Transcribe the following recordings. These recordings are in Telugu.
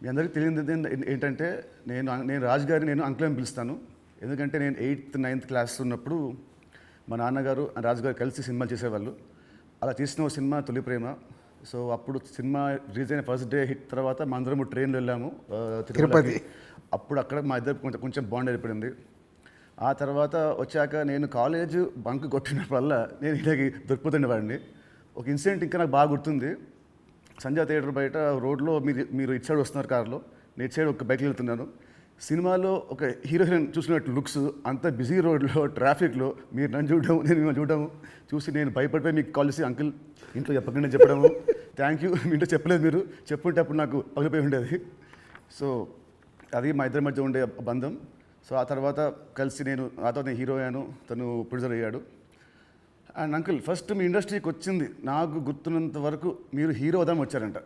మీ అందరికీ తెలియదు ఏంటంటే నేను రాజు గారిని నేను అంకుల్ అని పిలుస్తాను. ఎందుకంటే నేను 8th 9th క్లాస్ ఉన్నప్పుడు మా నాన్నగారు రాజుగారు కలిసి సినిమాలు చేసేవాళ్ళు. అలా చేసిన ఒక సినిమా తొలి ప్రేమ. సో అప్పుడు సినిమా రిలీజ్ అయిన ఫస్ట్ డే హిట్ తర్వాత మా అందరము ట్రైన్లో వెళ్ళాము తిరుపతి. అప్పుడు అక్కడ మా ఇద్దరు కొంచెం బాండ్ ఏర్పడింది. ఆ తర్వాత వచ్చాక నేను కాలేజ్ బంక్ కొట్టినప్పుడల్లా నేను ఇలాగే దొరికిపోతుండేవాడిని. ఒక ఇన్సిడెంట్ ఇంకా నాకు బాగా గుర్తుంది. సంజయ్ థియేటర్ బయట రోడ్లో మీరు ఇటు సైడ్ వస్తున్నారు కార్లో, నేను ఇటు సైడ్ ఒక బైక్లో వెళ్తున్నాను. సినిమాలో ఒక హీరో హీరోయిన్ చూసినట్టు లుక్స్, అంత బిజీ రోడ్లో ట్రాఫిక్లో మీరు నన్ను చూడడం, నేను మిమ్మల్ని చూడడము చూసి నేను భయపడిపోయి మీకు కాల్ చేసి అంకుల్ ఇంట్లో చెప్పకుండా చెప్పడము, థ్యాంక్ యూ మీ ఇంట్లో చెప్పలేదు, మీరు చెప్పుంటే అప్పుడు నాకు పగిలిపోయి ఉండేది. సో అది మా ఇద్దరి మధ్య ఉండే బంధం. సో ఆ తర్వాత కలిసి నేను హీరో అయ్యాను, తను ప్రొడ్యూసర్ అయ్యాడు. అండ్ అంకుల్ ఫస్ట్ మీ ఇండస్ట్రీకి వచ్చింది నాకు గుర్తున్నంత వరకు మీరు హీరో అవుదాం వచ్చారంట,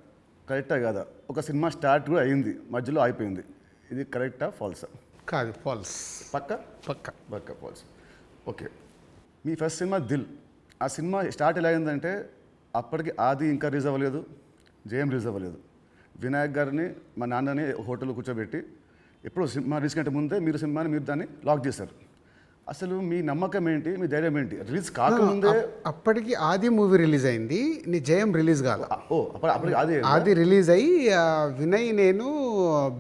కరెక్టా కాదా? ఒక సినిమా స్టార్ట్ కూడా అయింది, మధ్యలో అయిపోయింది. ఇది కరెక్టా ఫాల్సా? కాదు, ఫాల్స్. పక్క పక్క పక్క ఫాల్స్. ఓకే, మీ ఫస్ట్ సినిమా దిల్. ఆ సినిమా స్టార్ట్ ఎలా అయిందంటే అప్పటికి ఆది ఇంకా రిలీజ్ అవ్వలేదు, జయం రిలీజ్ అవ్వలేదు. వినాయక్ గారిని మా నాన్నని హోటల్లో కూర్చోబెట్టి ఎప్పుడు సినిమా రిలీజ్ కంటే ముందే మీరు దాన్ని లాక్ చేశారు. అసలు మీ నమ్మకం ఏంటి, మీ ధైర్యం ఏంటి? రిలీజ్ కాకముందే అప్పటికి ఆది మూవీ రిలీజ్ అయింది, నీ జయం రిలీజ్ కాదు. అప్పటికి ఆది రిలీజ్ అయ్యి వినయ్ నేను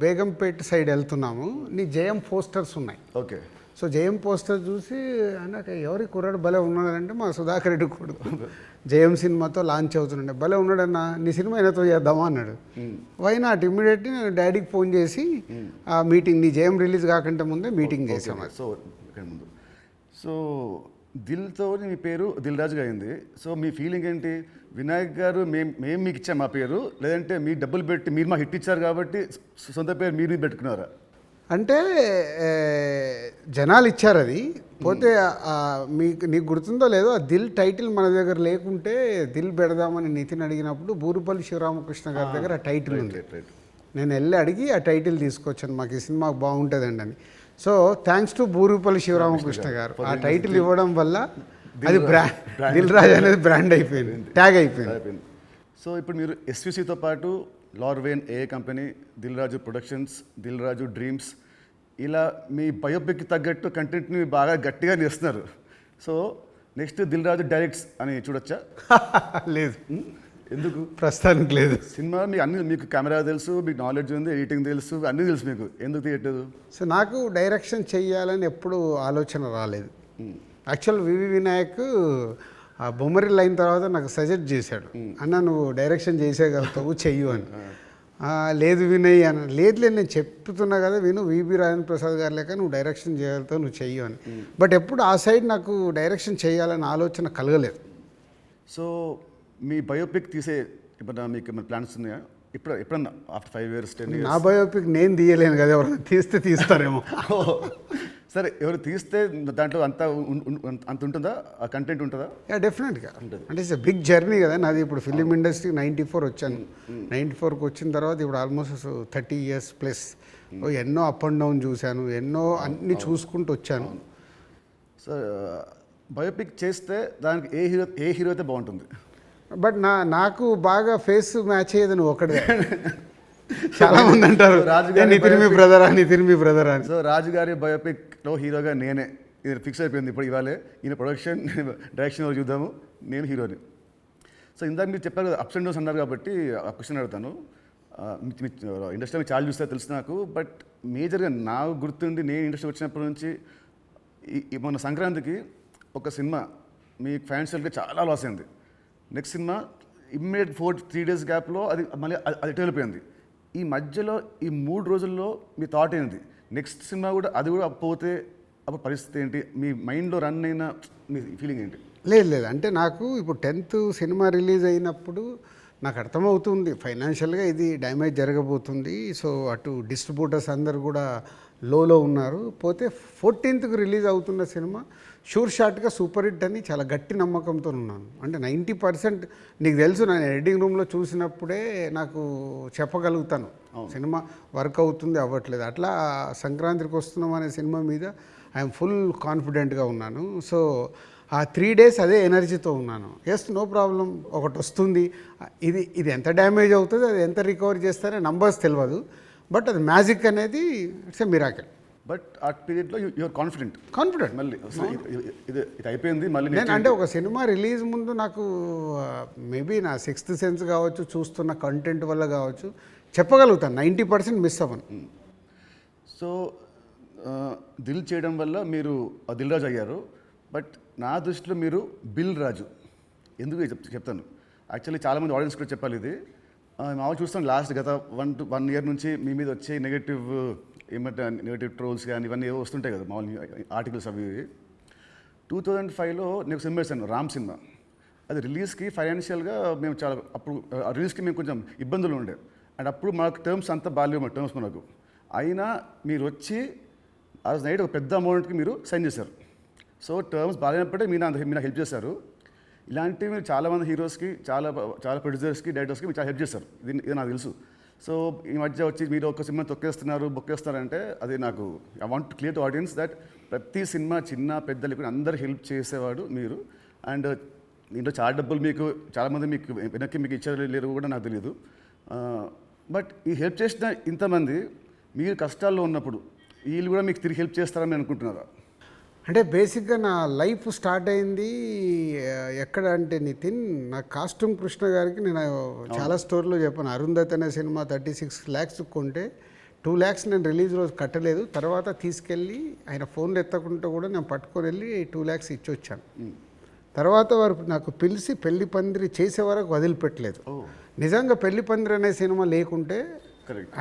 బేగంపేట సైడ్ వెళ్తున్నాము, నీ జయం పోస్టర్స్ ఉన్నాయి. ఓకే. సో జయం పోస్టర్ చూసి నాకు ఎవరి కుర్రాడు భలే ఉన్నాడంటే మా సుధాకర్ రెడ్డి కొడుకు జయం సినిమాతో లాంచ్ అవుతుండే, భలే ఉన్నాడన్నా, నీ సినిమా అయినతో చేద్దామా అన్నాడు. వై నాట్, ఇమ్మీడియట్లీ నేను డాడీకి ఫోన్ చేసి ఆ మీటింగ్, నీ జయం రిలీజ్ కాకుండా ముందే మీటింగ్ చేసాము. సో ముందు సో దిల్తో మీ పేరు దిల్ రాజుగా అయింది. సో మీ ఫీలింగ్ ఏంటి? వినాయక్ గారు మేము మీకు ఇచ్చాం మా పేరు, లేదంటే మీ డబ్బులు పెట్టి మీరు మాకు హిట్ ఇచ్చారు కాబట్టి సొంత పేరు మీరు పెట్టుకున్నారా? అంటే జనాలు ఇచ్చారు అది. పోతే నీకు గుర్తుందో లేదో, ఆ దిల్ టైటిల్ మన దగ్గర లేకుంటే దిల్ పెడదామని నితిన్ అడిగినప్పుడు బూరుపల్లి శివరామకృష్ణ గారి దగ్గర ఆ టైటిల్ ఉంది. నేను వెళ్ళి అడిగి ఆ టైటిల్ తీసుకొచ్చాను, మాకు ఈ సినిమా బాగుంటుందండి అని. So thanks to Burupalli Sivaramakrishna గారు, ఆ టైటిల్ ఇవ్వడం వల్ల అది దిల్ రాజు అనేది బ్రాండ్ అయిపోయింది, ట్యాగ్ అయిపోయింది. సో ఇప్పుడు మీరు ఎస్విసితో పాటు లార్వేన్ ఏ company, Dil Raju productions, Dil Raju dreams, ఇలా మీ బయోపిక్ తగ్గట్టు కంటెంట్ని బాగా గట్టిగా చేస్తున్నారు. So next Dil Raju directs అని చూడొచ్చా? లేదు. ఎందుకు? ప్రస్తుతానికి లేదు. సినిమా మీకు కెమెరా తెలుసు, మీకు నాలెడ్జ్ ఉంది, ఎడిటింగ్ తెలుసు, అన్నీ తెలుసు, మీకు ఎందుకు తీయట్లేదు? సో నాకు డైరెక్షన్ చెయ్యాలని ఎప్పుడు ఆలోచన రాలేదు. యాక్చువల్ వివి వినాయక్ ఆ బొమ్మరిల్ అయిన తర్వాత నాకు సజెస్ట్ చేశాడు, అన్న నువ్వు డైరెక్షన్ చేసేయగలుగుతావు, చెయ్యు అని. లేదు వినయ్ అని, లేదు నేను చెప్తున్నా కదా విను, వివి రాజేంద్ర ప్రసాద్ గారు లేక నువ్వు డైరెక్షన్ చేయగలుగుతావు, నువ్వు చెయ్యు అని. బట్ ఎప్పుడు ఆ సైడ్ నాకు డైరెక్షన్ చేయాలని ఆలోచన కలగలేదు. సో మీ బయోపిక్ తీసే ఇప్పుడు మీకు ఏమైనా ప్లాన్స్ ఉన్నాయా? ఎప్పుడన్నా ఆఫ్టర్ 5 years 10 years? నా బయోపిక్ నేను తీయలేను కదా, ఎవరైనా తీస్తారేమో. సరే, ఎవరు తీస్తే దాంట్లో అంత ఉంటుందా, ఆ కంటెంట్ ఉంటుందా? డెఫినెట్గా. అంటే ఇట్స్ బిగ్ జర్నీ కదా నాది. ఇప్పుడు ఫిలిం ఇండస్ట్రీ 94 వచ్చాను, 94కి వచ్చిన తర్వాత ఇప్పుడు ఆల్మోస్ట్ 30 years ప్లస్. ఎన్నో అప్ అండ్ డౌన్ చూశాను, ఎన్నో అన్నీ చూసుకుంటూ వచ్చాను. సో బయోపిక్ చేస్తే దానికి ఏ హీరో అయితే బాగుంటుంది? బట్ నాకు బాగా ఫేస్ మ్యాచ్ అయ్యేది నువ్వు ఒకటే. చాలా మంది అంటారు నితిన్ మీ బ్రదర్ అని. సో రాజుగారి బయోపిక్లో హీరోగా నేనే, ఇది ఫిక్స్ అయిపోయింది. ఇప్పుడు ఇవాళే ఈయన ప్రొడక్షన్ డైరెక్షన్ చూద్దాము, నేను హీరోని. సో ఇందాక మీరు చెప్పారు కదా అప్స్ అండ్ డౌన్స్ అన్నారు కాబట్టి ఆ క్వశ్చన్ అడుగుతాను. ఇండస్ట్రీ చాలా చూస్తే తెలుసు నాకు, బట్ మేజర్గా నాకు గుర్తుండి నేను ఇండస్ట్రీ వచ్చినప్పటి నుంచి మొన్న సంక్రాంతికి ఒక సినిమా మీ ఫైనాన్షియల్గా చాలా లాస్ అయింది. నెక్స్ట్ సినిమా ఇమ్మీడియట్ 3 days గ్యాప్లో అది మళ్ళీ అది వెళ్ళిపోయింది. ఈ మధ్యలో ఈ 3 రోజుల్లో మీ థాట్ ఏంటి? నెక్స్ట్ సినిమా కూడా అది కూడా పోతే అప్పుడు పరిస్థితి ఏంటి? మీ మైండ్లో రన్ అయిన మీ ఫీలింగ్ ఏంటి? లేదు, అంటే నాకు ఇప్పుడు 10th సినిమా రిలీజ్ అయినప్పుడు నాకు అర్థమవుతుంది ఫైనాన్షియల్గా ఇది డ్యామేజ్ జరగబోతుంది. సో అటు డిస్ట్రిబ్యూటర్స్ అందరు కూడా లోలో ఉన్నారు. పోతే 14th రిలీజ్ అవుతున్న సినిమా షూర్ షాట్గా సూపర్ హిట్ అని చాలా గట్టి నమ్మకంతో ఉన్నాను. అంటే 90% నీకు తెలుసు, నేను ఎడిటింగ్ రూమ్లో చూసినప్పుడే నాకు చెప్పగలుగుతాను సినిమా వర్క్ అవుతుంది అవ్వట్లేదు. అట్లా సంక్రాంతికి వస్తున్నాం అనే సినిమా మీద ఐఎమ్ ఫుల్ కాన్ఫిడెంట్గా ఉన్నాను. సో ఆ 3 డేస్ అదే ఎనర్జీతో ఉన్నాను. ఎస్, నో ప్రాబ్లం, ఒకటి వస్తుంది, ఇది ఎంత డ్యామేజ్ అవుతుంది, అది ఎంత రికవర్ చేస్తారో నంబర్స్ తెలియదు, బట్ అది మ్యాజిక్ అనేది ఇట్స్ ఎ మిరాకిల్. బట్ ఆ పీరియడ్లో యూఆర్ కాన్ఫిడెంట్ మళ్ళీ ఇది అయిపోయింది మళ్ళీ నేను అంటే ఒక సినిమా రిలీజ్ ముందు నాకు మేబీ నా 6th సెన్స్ కావచ్చు, చూస్తున్న కంటెంట్ వల్ల కావచ్చు, చెప్పగలుగుతాను 90% మిస్ అవ్వను. సో దిల్ చేయడం వల్ల మీరు దిల్ రాజు అయ్యారు. బట్ నా దృష్టిలో మీరు బిల్ రాజు. ఎందుకు చెప్తాను. యాక్చువల్లీ చాలామంది ఆడియన్స్ కూడా చెప్పాలి ఇది. మామూలు చూస్తాను లాస్ట్ గత 1 year నుంచి మీ మీద వచ్చే నెగటివ్ ట్రోల్స్ కానీ ఇవన్నీ ఏవో వస్తుంటాయి కదా మామూలు ఆర్టికల్స్ అవి. 2005లో నేను సినిమా వేసాను, రామ్ సినిమా. అది రిలీజ్కి ఫైనాన్షియల్గా మేము చాలా అప్పుడు రిలీజ్కి మేము కొంచెం ఇబ్బందులు ఉండే. అండ్ అప్పుడు మాకు టర్మ్స్ అంతా బాగాలేవు టర్మ్స్ మనకు. అయినా మీరు వచ్చి ఆ రోజు నైట్ ఒక పెద్ద అమౌంట్కి మీరు సైన్ చేశారు. సో టర్మ్స్ బాగాలేనప్పుడే మీరు నాకు హెల్ప్ చేశారు. ఇలాంటివి మీరు చాలామంది హీరోస్కి, చాలా ప్రొడ్యూసర్స్కి, డైరెక్టర్స్కి మీరు చాలా హెల్ప్ చేస్తారు. ఇది నాకు తెలుసు. సో ఈ మధ్య వచ్చి మీరు ఒక సినిమా బొక్కేస్తారంటే అది నాకు I want clear to audience that ప్రతి సినిమా చిన్న పెద్ద లేకుండా అందరు హెల్ప్ చేసేవాడు మీరు. అండ్ దీంట్లో చాలా డబ్బులు మీకు చాలామంది మీకు వెనక్కి మీకు ఇచ్చారు లేరు కూడా నాకు తెలియదు. బట్ ఈ హెల్ప్ చేసిన ఇంతమంది మీరు కష్టాల్లో ఉన్నప్పుడు వీళ్ళు కూడా మీకు తిరిగి హెల్ప్ చేస్తారని అనుకుంటున్నారా? అంటే బేసిక్గా నా లైఫ్ స్టార్ట్ అయింది ఎక్కడ అంటే నితిన్, నా కాస్ట్యూమ్ కృష్ణ గారికి నేను చాలా స్టోరీలో చెప్పాను. అరుంధతి అనే సినిమా 36 lakhs కొంటే 2 lakhs నేను రిలీజ్ రోజు కట్టలేదు. తర్వాత తీసుకెళ్ళి ఆయన ఫోన్లు ఎత్తకుంటూ కూడా నేను పట్టుకొని వెళ్ళి 2 lakhs ఇచ్చి వచ్చాను. తర్వాత వారు నాకు పిలిచి పెళ్లి పందిరి చేసే వరకు వదిలిపెట్టలేదు. నిజంగా పెళ్లి పందిరి అనే సినిమా లేకుంటే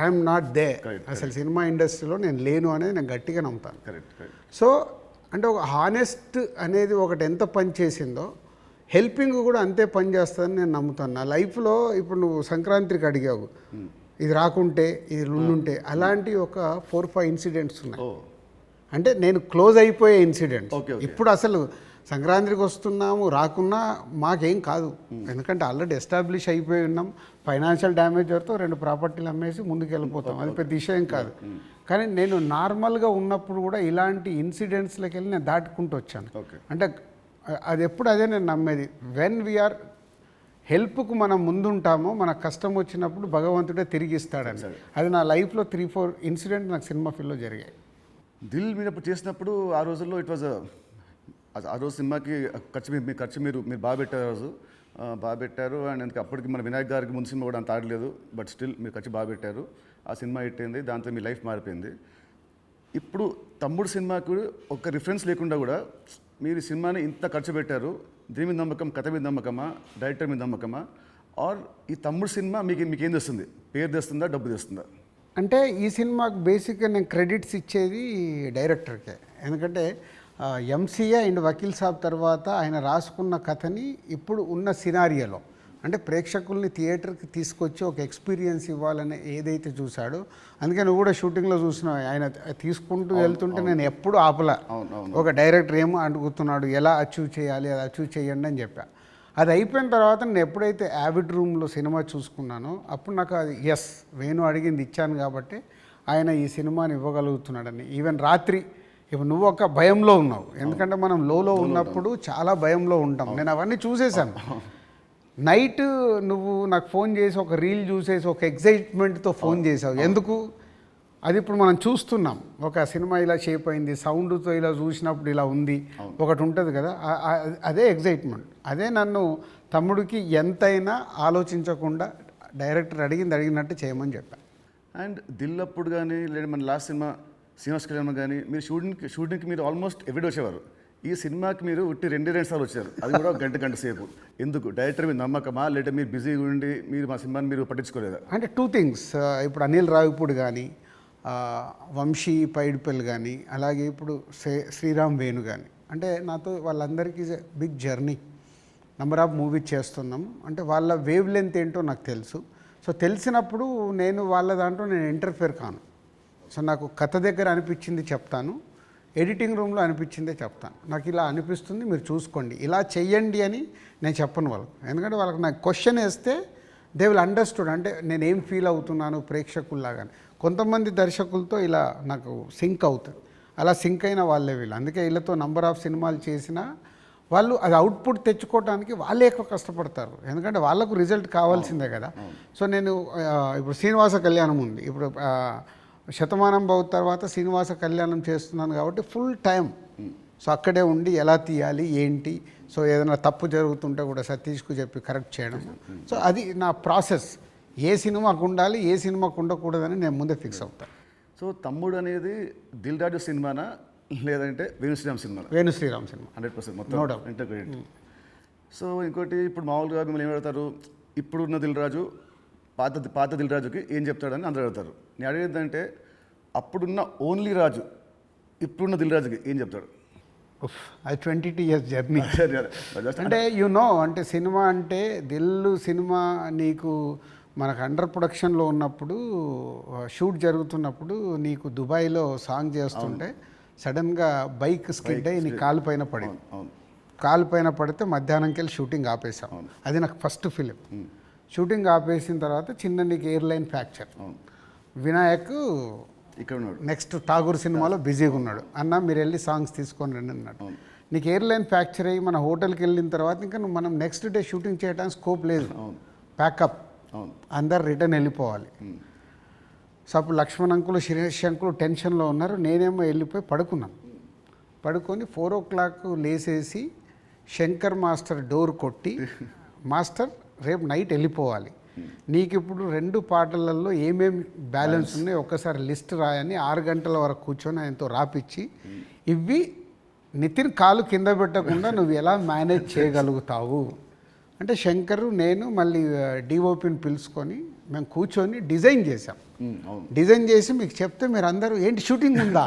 ఐఎమ్ నాట్ దే, అసలు సినిమా ఇండస్ట్రీలో నేను లేను అనేది నేను గట్టిగా నమ్ముతాను. సో అంటే ఒక హానెస్ట్ అనేది ఒకటి ఎంత పని చేసిందో హెల్పింగ్ కూడా అంతే పని చేస్తుందని నేను నమ్ముతాను. నా లైఫ్లో ఇప్పుడు నువ్వు సంక్రాంతికి అడిగావు, ఇది రాకుంటే ఇది ఉండుంటే, అలాంటి ఒక 4-5 ఇన్సిడెంట్స్ ఉన్నాయి. అంటే నేను క్లోజ్ అయిపోయే ఇన్సిడెంట్స్. ఇప్పుడు అసలు సంక్రాంతికి వస్తున్నాము, రాకున్నా మాకేం కాదు, ఎందుకంటే ఆల్రెడీ ఎస్టాబ్లిష్ అయిపోయి ఉన్నాం. ఫైనాన్షియల్ డ్యామేజ్ వరకు 2 ప్రాపర్టీలు అమ్మేసి ముందుకు వెళ్ళిపోతాం, అది పెద్ద విషయం కాదు. కానీ నేను నార్మల్గా ఉన్నప్పుడు కూడా ఇలాంటి ఇన్సిడెంట్స్లోకి వెళ్ళి నేను దాటుకుంటూ వచ్చాను. అంటే అది ఎప్పుడు అదే నేను నమ్మేది, వెన్ వీఆర్ హెల్ప్కు మనం ముందుంటామో మన కష్టం వచ్చినప్పుడు భగవంతుడే తిరిగి ఇస్తాడని. అది నా లైఫ్లో 3-4 ఇన్సిడెంట్ నాకు సినిమా ఫీల్డ్లో జరిగాయి. దిల్ మీద చేసినప్పుడు ఆ రోజుల్లో ఇట్ వాజ్ ఆ రోజు సినిమాకి ఖర్చు మీరు బాగా పెట్టారు. ఆ రోజు బాగా పెట్టారు. అండ్ అందుకే అప్పటికి మన వినాయక్ గారికి ముందు సినిమా కూడా అంత ఆడలేదు, బట్ స్టిల్ మీరు ఖర్చు బాగా పెట్టారు. ఆ సినిమా హిట్ అయింది, దాంతో మీ లైఫ్ మారిపోయింది. ఇప్పుడు తమ్ముడు సినిమాకు ఒక రిఫరెన్స్ లేకుండా కూడా మీరు సినిమాని ఇంత ఖర్చు పెట్టారు. దీని మీద నమ్మకం, కథ మీద నమ్మకమా, డైరెక్టర్ మీద నమ్మకమా, ఆర్ ఈ తమ్ముడు సినిమా మీకేం తెస్తుంది? పేరు తెస్తుందా, డబ్బు తెస్తుందా? అంటే ఈ సినిమాకు బేసిక్గా నేను క్రెడిట్స్ ఇచ్చేది డైరెక్టర్కే. ఎందుకంటే ఎంసీఏ అండ్ వకీల్ సాబ్ తర్వాత ఆయన రాసుకున్న కథని ఇప్పుడు ఉన్న సినారియోలో అంటే ప్రేక్షకుల్ని థియేటర్కి తీసుకొచ్చి ఒక ఎక్స్పీరియన్స్ ఇవ్వాలని ఏదైతే చూశాడో, అందుకే నువ్వు కూడా షూటింగ్లో చూసినావు, ఆయన తీసుకుంటూ వెళ్తుంటే నేను ఎప్పుడు ఆపలా. ఒక డైరెక్టర్ ఏమో అడుగుతున్నాడు, ఎలా అచీవ్ చేయాలి, అది అచీవ్ చేయండి అని చెప్పా. అది అయిపోయిన తర్వాత నేను ఎప్పుడైతే యావిడ్ రూమ్లో సినిమా చూసుకున్నానో అప్పుడు నాకు అది ఎస్, వేణు అడిగింది ఇచ్చాను కాబట్టి ఆయన ఈ సినిమాని ఇవ్వగలుగుతున్నాడని. ఈవెన్ రాత్రి ఇప్పుడు నువ్వు ఒక భయంలో ఉన్నావు, ఎందుకంటే మనం లోలో ఉన్నప్పుడు చాలా భయంలో ఉంటాం. నేను అవన్నీ చూసేసాను. నైట్ నువ్వు నాకు ఫోన్ చేసి ఒక రీల్ చూసేసి ఒక ఎగ్జైట్మెంట్తో ఫోన్ చేసావు. ఎందుకు? అది ఇప్పుడు మనం చూస్తున్నాం, ఒక సినిమా ఇలా షేప్ అయింది, సౌండ్తో ఇలా చూసినప్పుడు ఇలా ఉంది, ఒకటి ఉంటుంది కదా, అదే ఎగ్జైట్మెంట్. అదే నన్ను తమ్ముడికి ఎంతైనా ఆలోచించకుండా డైరెక్టర్ అడిగినట్టు చేయమని చెప్పాను. అండ్ దిల్ అప్పుడు కానీ లేదా మన లాస్ట్ సినిమా శ్రీనివాస్ కళ్యాణ్ కానీ మీరు షూటింగ్కి మీరు ఆల్మోస్ట్ ఎవ్రీడే వచ్చేవారు. ఈ సినిమాకి మీరు ఉట్టి 2 సార్లు వచ్చారు, అది కూడా గంట సేపు. ఎందుకు? డైరెక్టర్ మీద నమ్మకమా, లేదా మీరు బిజీగా ఉండి మీరు మా సినిమాని మీరు పట్టించుకోలేదా? అంటే 2 things. ఇప్పుడు అనిల్ రావిపూడి కానీ, వంశీ పైడిపల్లి కానీ, అలాగే ఇప్పుడు శ్రీరామ్ వేణు కానీ, అంటే నాతో వాళ్ళందరికీ big journey, number of movies చేస్తున్నాం. అంటే వాళ్ళ వేవ్ లెంత్ ఏంటో నాకు తెలుసు. సో తెలిసినప్పుడు నేను వాళ్ళ దాంట్లో నేను ఇంటర్ఫియర్ కాను. సో నాకు కథ దగ్గర అనిపించింది చెప్తాను, ఎడిటింగ్ రూమ్లో అనిపించిందే చెప్తాను. నాకు ఇలా అనిపిస్తుంది, మీరు చూసుకోండి, ఇలా చెయ్యండి అని నేను చెప్పను వాళ్ళకు. ఎందుకంటే వాళ్ళకి నాకు క్వశ్చన్ వేస్తే దే విల్ అండర్స్టూడ్, అంటే నేను ఏం ఫీల్ అవుతున్నాను ప్రేక్షకుల్లాగాని. కొంతమంది దర్శకులతో ఇలా నాకు సింక్ అవుతుంది, అలా సింక్ అయిన వాళ్ళే వీళ్ళు. అందుకే వీళ్ళతో నంబర్ ఆఫ్ సినిమాలు చేసినా వాళ్ళు అది అవుట్పుట్ తెచ్చుకోవడానికి వాళ్ళే ఎక్కువ కష్టపడతారు, ఎందుకంటే వాళ్ళకు రిజల్ట్ కావాల్సిందే కదా. సో నేను ఇప్పుడు శ్రీనివాస కళ్యాణం ఉంది, ఇప్పుడు శతమానం భవ తర్వాత శ్రీనివాస కళ్యాణం చేస్తున్నాను కాబట్టి ఫుల్ టైం సో అక్కడే ఉండి ఎలా తీయాలి ఏంటి, సో ఏదైనా తప్పు జరుగుతుంటే కూడా సతీష్కు చెప్పి కరెక్ట్ చేయడం. సో అది నా ప్రాసెస్, ఏ సినిమాకు ఉండాలి ఏ సినిమాకు ఉండకూడదని నేను ముందే ఫిక్స్ అవుతాను. సో తమ్ముడు అనేది దిల్ రాజు సినిమానా లేదంటే వేణుశ్రీరామ్ సినిమా? వేణుశ్రీరామ్ సినిమా 100% No మొత్తం doubt. Inter credit. సో ఇంకోటి ఇప్పుడు మామూలుగా మిమ్మల్ని ఏం అడుగుతారు, ఇప్పుడున్న దిల్ రాజు పాత దిల్ రాజుకి ఏం చెప్తాడని అందరూ అడుగుతారు. నేను అడిగేదంటే అప్పుడున్న ఓన్లీ రాజు ఇప్పుడున్న దిల్ రాజుకి ఏం చెప్తాడు? అది 22 years జర్నీ. అంటే అంటే సినిమా అంటే దిల్లు సినిమా నీకు మనకు అండర్ ప్రొడక్షన్లో ఉన్నప్పుడు షూట్ జరుగుతున్నప్పుడు నీకు దుబాయ్లో సాంగ్ చేస్తుంటే సడన్గా బైక్ స్కిడ్ అయ్యి నీ కాలు పైన పడింది. కాలు పైన పడితే మధ్యాహ్నంకి వెళ్ళి షూటింగ్ ఆపేసాం. అది నాకు ఫస్ట్ ఫిలిం. షూటింగ్ ఆపేసిన తర్వాత చిన్న నీకు ఎయిర్లైన్ ఫ్రాక్చర్. వినాయక్ ఇక్కడ ఉన్నాడు, నెక్స్ట్ ఠాగూర్ సినిమాలో బిజీగా ఉన్నాడు. అన్న మీరు వెళ్ళి సాంగ్స్ తీసుకొని రండి అన్నాడు. నీకు ఎయిర్లైన్ ఫ్రాక్చర్ అయ్యి మన హోటల్కి వెళ్ళిన తర్వాత ఇంకా మనం నెక్స్ట్ డే షూటింగ్ చేయడానికి స్కోప్ లేదు, ప్యాకప్, అందరు రిటర్న్ వెళ్ళిపోవాలి. సో అప్పుడు లక్ష్మణ్ అంకులు శిరీష్ అంకులు టెన్షన్లో ఉన్నారు, నేనేమో వెళ్ళిపోయి పడుకున్నాను. పడుకొని 4 o'clock లేసేసి శంకర్ మాస్టర్ డోర్ కొట్టి, మాస్టర్ రేపు నైట్ వెళ్ళిపోవాలి, నీకు ఇప్పుడు 2 పాటలలో ఏమేమి బ్యాలెన్స్ ఉన్నాయో ఒక్కసారి లిస్ట్ రాయని 6 గంటల వరకు కూర్చొని ఆయనతో రాపిచ్చి, ఇవి నితిన్ కాలు కింద పెట్టకుండా నువ్వు ఎలా మేనేజ్ చేయగలుగుతావు అంటే శంకరు నేను మళ్ళీ డిఓపిని పిలుచుకొని మేము కూర్చొని డిజైన్ చేసాం. డిజైన్ చేసి మీకు చెప్తే మీరు అందరూ ఏంటి షూటింగ్ ఉందా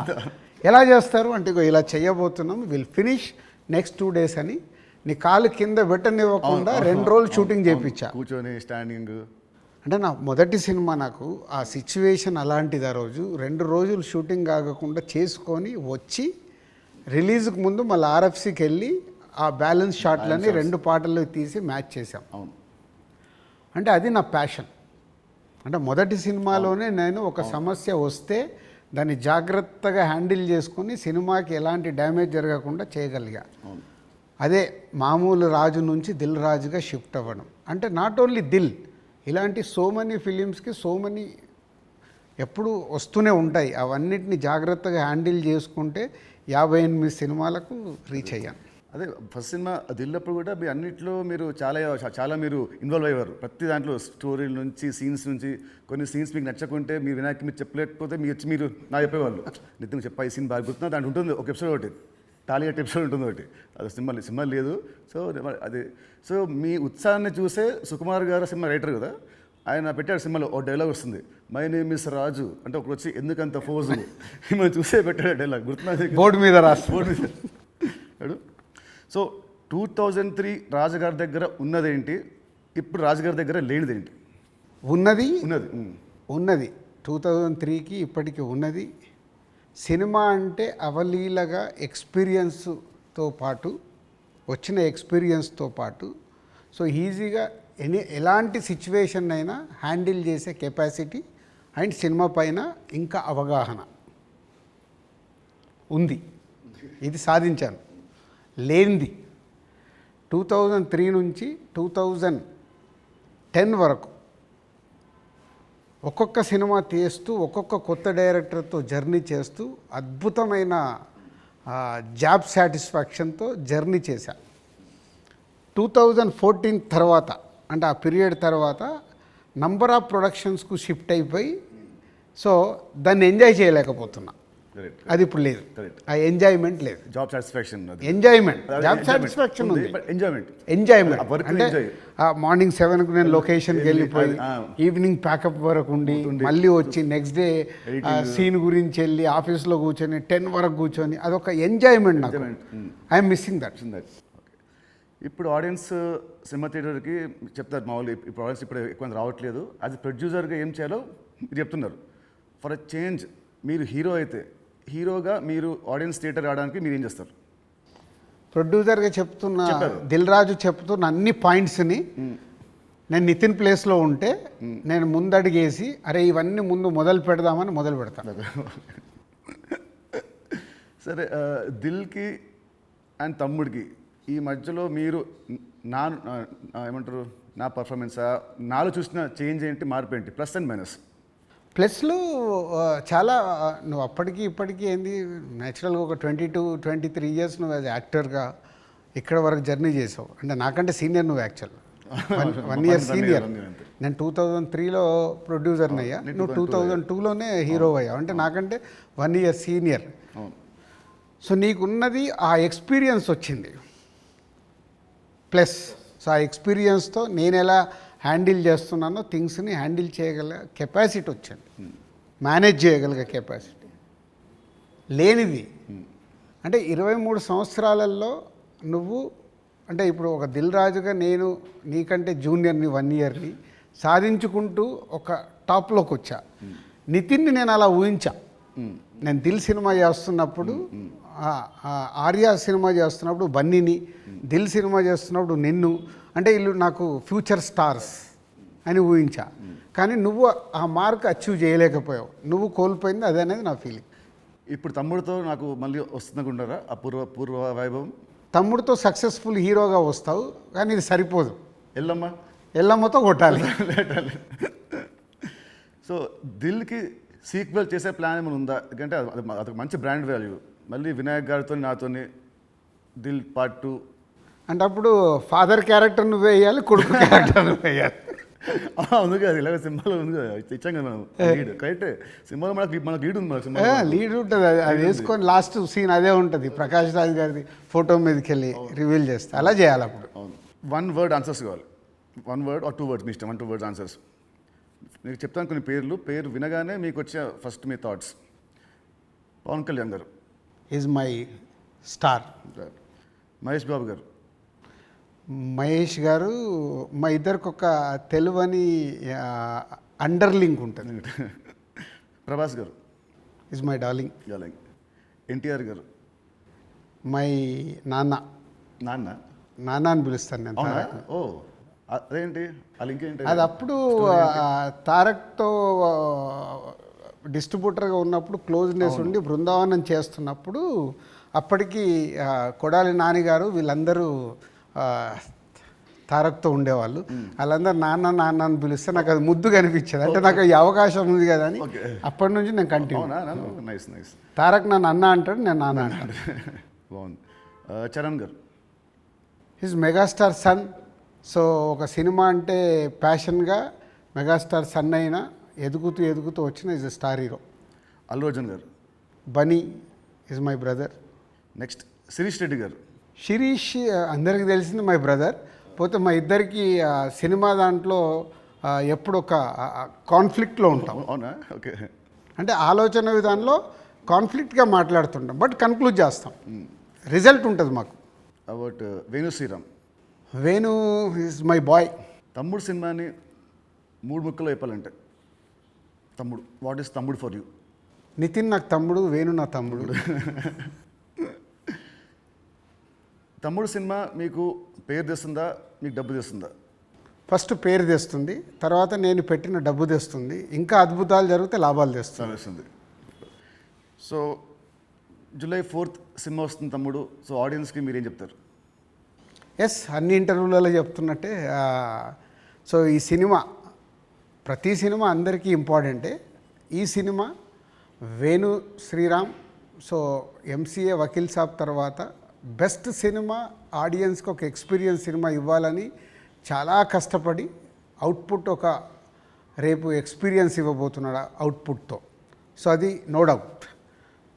ఎలా చేస్తారు అంటే ఇలా చేయబోతున్నాం, విల్ ఫినిష్ నెక్స్ట్ 2 days అని నీ కాలు కింద పెట్టనివ్వకుండా 2 రోజులు షూటింగ్ చేయించా. కూర్చొని స్టాండింగ్ అంటే నా మొదటి సినిమా, నాకు ఆ సిచ్యువేషన్ అలాంటిది. ఆ రోజు 2 రోజులు షూటింగ్ ఆగకుండా చేసుకొని వచ్చి రిలీజ్కి ముందు మళ్ళీ ఆర్ఎఫ్సికి వెళ్ళి ఆ బ్యాలెన్స్ షాట్లని 2 పాటలు తీసి మ్యాచ్ చేసాం. అంటే అది నా ప్యాషన్. అంటే మొదటి సినిమాలోనే నేను ఒక సమస్య వస్తే దాన్ని జాగ్రత్తగా హ్యాండిల్ చేసుకుని సినిమాకి ఎలాంటి డ్యామేజ్ జరగకుండా చేయగలిగా. అదే మామూలు రాజు నుంచి దిల్ రాజుగా షిఫ్ట్ అవ్వడం. అంటే నాట్ ఓన్లీ దిల్, ఇలాంటి సో మెనీ ఫిలిమ్స్కి సో మెనీ ఎప్పుడు వస్తూనే ఉంటాయి. అవన్నిటిని జాగ్రత్తగా హ్యాండిల్ చేసుకుంటే 58 సినిమాలకు రీచ్ అయ్యాను. అదే ఫస్ట్ సినిమా దిల్లప్పుడు కూడా మీ అన్నింటిలో మీరు చాలా మీరు ఇన్వాల్వ్ అయ్యేవారు. ప్రతి దాంట్లో స్టోరీల నుంచి సీన్స్ నుంచి కొన్ని సీన్స్ మీకు నచ్చకుంటే మీ వినాయక్ మీరు చెప్పలేకపోతే మీరు నా చెప్పేవాళ్ళు, నితిన్ చెప్పా ఈ సీన్ బాగా గుర్తున్నా దాంట్లో ఉంటుంది ఒక ఎపిసోడ్, ఒకటి టాలీవుడ్ ఎపిసోడ్ ఉంటుంది ఒకటి, అది సినిమా లేదు. సో అది సో మీ ఉత్సాహాన్ని చూసే సుకుమార్ గారు సినిమా రైటర్ కదా, ఆయన పెట్టాడు సినిమాలో ఒక డైలాగ్ వస్తుంది, మై నేమ్ ఇస్ రాజు అంటే ఒకటి వచ్చి ఎందుకంత ఫోజు మిమ్మల్ని చూసే పెట్టాడు డైలాగ్, గుర్తున్నా? బోర్డు మీద రాసి బోర్డు మీద. సో 2003 రాజుగారి దగ్గర ఉన్నదేంటి, ఇప్పుడు రాజుగారి దగ్గర లేనిదేంటి? ఉన్నది 2003కి ఇప్పటికీ ఉన్నది. సినిమా అంటే అవలీలగా ఎక్స్పీరియన్స్తో పాటు వచ్చిన ఎక్స్పీరియన్స్తో పాటు సో ఈజీగా ఎలాంటి సిచ్యువేషన్ అయినా హ్యాండిల్ చేసే కెపాసిటీ అండ్ సినిమా పైన ఇంకా అవగాహన ఉంది. ఇది సాధించాను. లేనిది 2003 నుంచి 2010 వరకు ఒక్కొక్క సినిమా తీస్తూ ఒక్కొక్క కొత్త డైరెక్టర్తో జర్నీ చేస్తూ అద్భుతమైన జాబ్ సాటిస్ఫాక్షన్తో జర్నీ చేశా. 2014 తర్వాత అంటే ఆ పీరియడ్ తర్వాత నంబర్ ఆఫ్ ప్రొడక్షన్స్కు షిఫ్ట్ అయిపోయి సో దాన్ని ఎంజాయ్ చేయలేకపోతున్నా. అది ఇప్పుడు లేదు, ఆ ఎంజాయ్మెంట్ లేదు. Job satisfaction, enjoyment, job satisfaction ఉంది, ఎంజాయ్మెంట్ అంటే మార్నింగ్ 7కు నేను లొకేషన్కి వెళ్ళిపోయి ఈవినింగ్ ప్యాకప్ వరకు ఉండి మళ్ళీ వచ్చి నెక్స్ట్ డే సీన్ గురించి వెళ్ళి ఆఫీస్లో కూర్చొని 10 వరకు కూర్చొని అదొక ఎంజాయ్మెంట్ నాకు. I'm missing that. ఇప్పుడు ఆడియన్స్ సినిమా థియేటర్కి చెప్తారు మామూలు, ఇప్పుడు ఆడియన్స్ ఇప్పుడు ఎక్కువ రావట్లేదు, అది ప్రొడ్యూసర్గా ఏం చేయాలో మీరు చెప్తున్నారు. ఫర్ అ చేంజ్ మీరు హీరో అయితే హీరోగా మీరు ఆడియన్స్ థియేటర్ రావడానికి మీరు ఏం చేస్తారు? ప్రొడ్యూసర్గా చెప్తున్న దిల్ రాజు చెప్తున్న అన్ని పాయింట్స్ని నేను నితిన్ ప్లేస్లో ఉంటే నేను ముందడిగేసి అరే ఇవన్నీ ముందు మొదలు పెడదామని మొదలు పెడతాను. సరే, దిల్కి అండ్ తమ్ముడికి ఈ మధ్యలో మీరు నా ఏమంటారు నా పర్ఫార్మెన్సా నాలో చూసిన చేంజ్ ఏంటి, మార్పు ఏంటి, ప్లస్ అండ్ మైనస్? ప్లస్లు చాలా నువ్వు అప్పటికి ఇప్పటికీ ఏంది న్యాచురల్గా ఒక 22-23 ఇయర్స్ నువ్వు యాజ్ యాక్టర్గా ఇక్కడ వరకు జర్నీ చేసావు. అంటే నాకంటే సీనియర్ నువ్వు యాక్చువల్ 1 ఇయర్ సీనియర్. నేను 2003లో ప్రొడ్యూసర్ని అయ్యా, నువ్వు 2002లోనే హీరో అయ్యావు. అంటే నాకంటే 1 ఇయర్ సీనియర్. సో నీకున్నది ఆ ఎక్స్పీరియన్స్ వచ్చింది ప్లస్. సో ఆ ఎక్స్పీరియన్స్తో నేను ఎలా హ్యాండిల్ చేస్తున్నానో థింగ్స్ని హ్యాండిల్ చేయగల కెపాసిటీ వచ్చింది, మేనేజ్ చేయగలిగే కెపాసిటీ లేనిది. అంటే 23 సంవత్సరాలలో నువ్వు అంటే ఇప్పుడు ఒక దిల్ రాజుగా నేను నీకంటే జూనియర్ని 1 ఇయర్ని సాధించుకుంటూ ఒక టాప్లోకి వచ్చా. నితిన్ని నేను అలా ఊహించా. నేను దిల్ సినిమా చేస్తున్నప్పుడు, ఆర్య సినిమా చేస్తున్నప్పుడు బన్నీని, దిల్ సినిమా చేస్తున్నప్పుడు నిన్ను, అంటే వీళ్ళు నాకు ఫ్యూచర్ స్టార్స్ అని ఊహించా. కానీ నువ్వు ఆ మార్క్ అచీవ్ చేయలేకపోయావు, నువ్వు కోల్పోయింది అదే అనేది నా ఫీలింగ్. ఇప్పుడు తమ్ముడితో నాకు మళ్ళీ వస్తుందనుకుంటారా ఆ పూర్వ వైభవం? తమ్ముడితో సక్సెస్ఫుల్ హీరోగా వస్తావు, కానీ ఇది సరిపోదు. ఎల్లమ్మతో కొట్టాలి. సో దిల్కి సీక్వెల్ చేసే ప్లాన్ ఏమైనా ఉందా? ఎందుకంటే అదొక మంచి బ్రాండ్ వాల్యూ. మళ్ళీ వినాయక్ గారితో నాతోని దిల్ పార్ట్ 2 అంటే అప్పుడు ఫాదర్ క్యారెక్టర్ నువ్వు వేయాలి, కొడుకు క్యారెక్టర్ నువ్వు వేయాలి. ఉంది కదా, ఇలాగ సినిమాలో ఉంది కదా, ఇచ్చాం కదా మనం లీడ్. కరెక్టే, సినిమాలో మనకు లీడ్ ఉంది. సినిమా లీడ్ ఉంటుంది, అది వేసుకొని లాస్ట్ సీన్ అదే ఉంటుంది. ప్రకాష్ రాజ్ గారిది ఫోటో మీదకి వెళ్ళి రివీల్ చేస్తే అలా చేయాలి. అప్పుడు 1 వర్డ్ ఆన్సర్స్ కావాలి. 1 వర్డ్ ఆర్ 2 వర్డ్స్, మీ ఇష్టం. 1-2 వర్డ్స్ ఆన్సర్స్. మీకు చెప్తాను కొన్ని పేరు వినగానే మీకు వచ్చే ఫస్ట్ మీ థాట్స్. పవన్ కళ్యాణ్ గారు is my star. Mahesh Babu గారు. మహేష్ గారు మా ఇద్దరికి ఒక తెలువని అండర్లింక్ ఉంటుంది. ప్రభాస్ గారు ఈజ్ మై డార్లింగ్. ఎన్టీఆర్ గారు మై నాన్న. నాన్న అని పిలుస్తాను నేను. ఓ అదేంటి ఆ లింక్ ఏంటి? అది అప్పుడు తారక్తో డిస్ట్రిబ్యూటర్గా ఉన్నప్పుడు క్లోజ్నెస్ ఉండి బృందావనం చేస్తున్నప్పుడు అప్పటికి కొడాలి నానిగారు వీళ్ళందరూ తారక్తో ఉండేవాళ్ళు. వాళ్ళందరూ నాన్న నాన్న అని పిలిస్తే నాకు అది ముద్దుగా అనిపించేది. అంటే నాకు ఈ అవకాశం ఉంది కదా అని అప్పటి నుంచి నేను కంటిన్యూ. తారక్ నన్ను అన్న అంటాడు, నేను నాన్న అంటాడు. బాగుంది. చరణ్ గారు హిజ్ మెగాస్టార్ సన్. సో ఒక సినిమా అంటే ప్యాషన్గా మెగాస్టార్ సన్ అయినా ఎదుగుతూ వచ్చిన is star hero. Allu Arjun గారు. Bunny is my brother. Next Sirish Reddy గారు. శిరీష్ అందరికీ తెలిసింది మై బ్రదర్. పోతే మా ఇద్దరికి సినిమా దాంట్లో ఎప్పుడు ఒక కాన్ఫ్లిక్ట్లో ఉంటాం. అవునా? ఓకే. అంటే ఆలోచన విధానంలో కాన్ఫ్లిక్ట్గా మాట్లాడుతుంటాం, బట్ కన్క్లూడ్ చేస్తాం. రిజల్ట్ ఉంటుంది మాకు. About Venu Sriram. Venu is my boy. Thammudu సినిమాని 3 ముక్కలో చెప్పాలంటే Thammudu, what is Thammudu for you? Nithin నాకు తమ్ముడు, వేణు నా తమ్ముడు. తమ్ముడు సినిమా మీకు పేరు తెస్తుందా, మీకు డబ్బు తెస్తుందా? ఫస్ట్ పేరు తెస్తుంది, తర్వాత నేను పెట్టిన డబ్బు తెస్తుంది, ఇంకా అద్భుతాలు జరిగితే లాభాలు తెస్తుంది. సో July 4th సినిమా వస్తుంది తమ్ముడు. సో ఆడియన్స్కి మీరేం చెప్తారు? ఎస్, అన్ని ఇంటర్వ్యూలలో చెప్తున్నట్టే. సో ఈ సినిమా, ప్రతి సినిమా అందరికీ ఇంపార్టెంటే. ఈ cinema Venu Sriram, so MCA Vakeel Saab తర్వాత బెస్ట్ సినిమా, ఆడియన్స్కి ఒక ఎక్స్పీరియన్స్ సినిమా ఇవ్వాలని చాలా కష్టపడి అవుట్పుట్ ఒక రేపు ఎక్స్పీరియన్స్ ఇవ్వబోతున్నాడు అవుట్పుట్తో. సో అది నో డౌట్.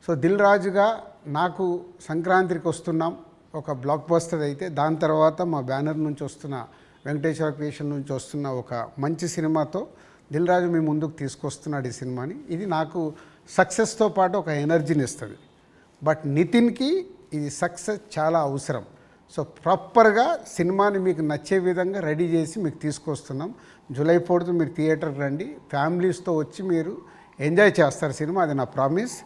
సో దిల్ రాజుగా నాకు సంక్రాంతికి వస్తున్నాం ఒక బ్లాక్ బస్టర్ అయితే, దాని తర్వాత మా బ్యానర్ నుంచి వస్తున్న వెంకటేశ్వర క్రియేషన్ నుంచి వస్తున్న ఒక మంచి సినిమాతో దిల్ రాజు మీ ముందుకు తీసుకొస్తున్నాడు ఈ సినిమాని. ఇది నాకు సక్సెస్తో పాటు ఒక ఎనర్జీని ఇస్తుంది. బట్ నితిన్కి ఇది సక్సెస్ చాలా అవసరం. సో ప్రాపర్గా సినిమాని మీకు నచ్చే విధంగా రెడీ చేసి మీకు తీసుకొస్తున్నాం. July 4th మీరు థియేటర్కి రండి, ఫ్యామిలీస్తో వచ్చి మీరు ఎంజాయ్ చేస్తారు సినిమా, అది నా ప్రామిస్.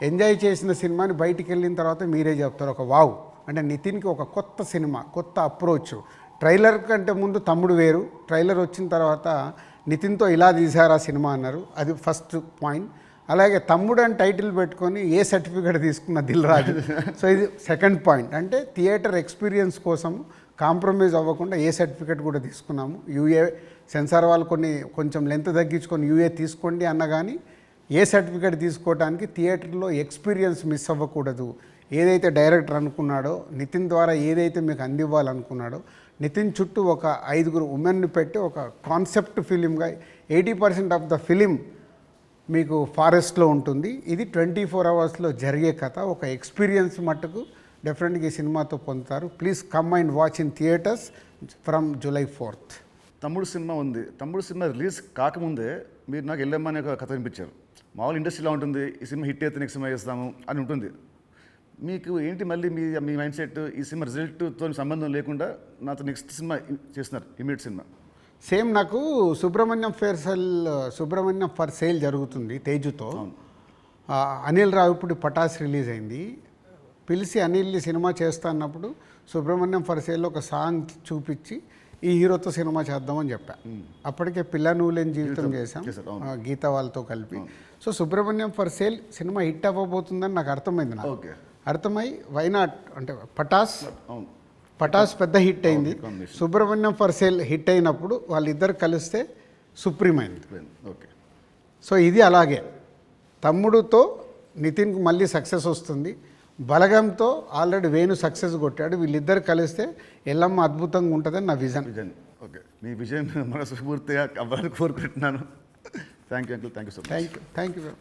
ఎంజాయ్ చేసిన సినిమాని బయటికి వెళ్ళిన తర్వాత మీరే చెప్తారు ఒక వావ్, అంటే నితిన్కి ఒక కొత్త సినిమా, కొత్త అప్రోచ్. ట్రైలర్ కంటే ముందు తమ్ముడు వేరు, ట్రైలర్ వచ్చిన తర్వాత నితిన్తో ఇలా తీశారు ఆ సినిమా అన్నారు. అది ఫస్ట్ పాయింట్. అలాగే తమ్ముడు అని టైటిల్ పెట్టుకొని ఏ సర్టిఫికేట్ తీసుకున్న దిల్ రాజు. సో ఇది సెకండ్ పాయింట్. అంటే థియేటర్ ఎక్స్పీరియన్స్ కోసం కాంప్రమైజ్ అవ్వకుండా ఏ సర్టిఫికేట్ కూడా తీసుకున్నాము. యూఏ సెన్సార్ వాళ్ళు కొంచెం లెంత్ తగ్గించుకొని యూఏ తీసుకోండి అన్న కానీ ఏ సర్టిఫికేట్ తీసుకోవడానికి థియేటర్లో ఎక్స్పీరియన్స్ మిస్ అవ్వకూడదు. ఏదైతే డైరెక్టర్ అనుకున్నాడో, నితిన్ ద్వారా ఏదైతే మీకు అందివ్వాలనుకున్నాడో, నితిన్ చుట్టూ ఒక 5 ఉమెన్ని పెట్టి ఒక కాన్సెప్ట్ ఫిలింగా 80% ఆఫ్ ద ఫిలిం మీకు ఫారెస్ట్లో ఉంటుంది. ఇది 24 అవర్స్లో జరిగే కథ. ఒక ఎక్స్పీరియన్స్ మట్టుకు డెఫినెట్గా ఈ సినిమాతో పొందుతారు. Please come and watch in theatres from July 4th. తమ్ముడు సినిమా ఉంది. తమ్ముడు సినిమా రిలీజ్ కాకముందే మీరు నాకు వెళ్ళమ్మా అనే ఒక కథ వినిపించారు. మామూలు ఇండస్ట్రీలో ఉంటుంది, ఈ సినిమా హిట్ అయితే నెక్స్ట్ సినిమా చేస్తాము అని ఉంటుంది. మీకు ఏంటి మళ్ళీ మీ మైండ్ సెట్ ఈ సినిమా రిజల్ట్తో సంబంధం లేకుండా నాతో నెక్స్ట్ సినిమా చేస్తున్నారు, ఇమీడియట్ సినిమా? సేమ్ నాకు సుబ్రహ్మణ్యం ఫర్ సేల్ జరుగుతుంది తేజుతో. అనిల్ రావిపూడి పటాస్ రిలీజ్ అయింది. పిలిచి అనిల్ని సినిమా చేస్తా అన్నప్పుడు సుబ్రహ్మణ్యం ఫర్ సేల్లో ఒక సాంగ్ చూపించి ఈ హీరోతో సినిమా చేద్దామని చెప్పా. అప్పటికే పిల్ల నువ్వు లేని జీవితం చేశాం గీత వాళ్ళతో కలిపి. So Subrahmanyam for sale cinema hit అవ్వబోతుందని నాకు అర్థమైంది. నాకు అర్థమై వైనాట్ అంటే పటాస్ పెద్ద హిట్ అయింది. సుబ్రహ్మణ్యం ఫర్ సేల్ హిట్ అయినప్పుడు వాళ్ళిద్దరు కలిస్తే సుప్రీం అయింది. ఓకే. సో ఇది అలాగే తమ్ముడుతో నితిన్కు మళ్ళీ సక్సెస్ వస్తుంది. బలగంతో ఆల్రెడీ వేణు సక్సెస్ కొట్టాడు. వీళ్ళిద్దరు కలిస్తే ఎల్లమ్మ అద్భుతంగా ఉంటుందని నా విజన్. ఓకే, మీ విజయం మనస్ఫూర్తిగా అవ్వాలని కోరుకుంటున్నాను. Thank you uncle, thank you so much. Thank you.